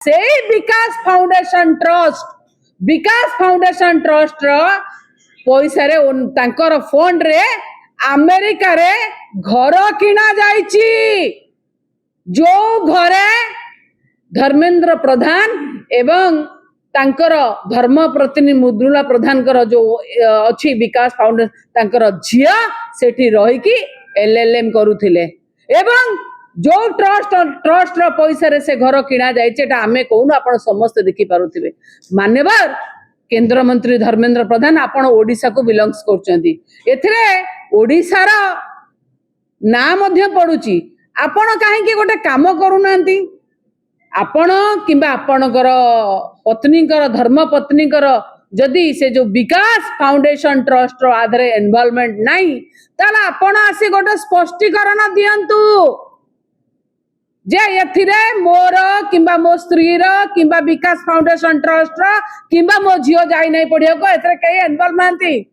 से विकास foundation trust पैसा रे तांकर फंड रे अमेरिका रे घर किना जाइची जो घरे धर्मेंद्र प्रधान एवं तांकर धर्म प्रतिनिधि मुद्रुला प्रधान कर जो अच्छी विकास फाउंडेशन तांकर झिया सेठी रही की एलएलएम करूथिले एवं जो ट्रस्ट रो पैसा रे से घर किना जाइचे एटा हमें कहून आपण समस्त देखि पारुथिबे। मान्यवर केंद्र मंत्री धर्मेंद्र प्रधान आपण ओडिसा को बिलोंग्स करचंती एथिरे ओडिसा रो ना मध्य पडुची आपण काहे की गोटे काम करूनांती आपण किंबा आपणकर पत्नीकर धर्म पत्नीकर जदि से जो विकास फाउंडेशन ट्रस्ट रो आधारे इन्वॉल्वमेंट नहीं ताला आपण आसी गोटे स्पष्टीकरण दियंतु जे एथिरे मोर किंबा मो स्त्री रो किंबा विकास फाउंडेशन ट्रस्ट रो किंबा मो झियो जाई नहीं पढ़िया को एथरे कई इन्वॉल्व नांती।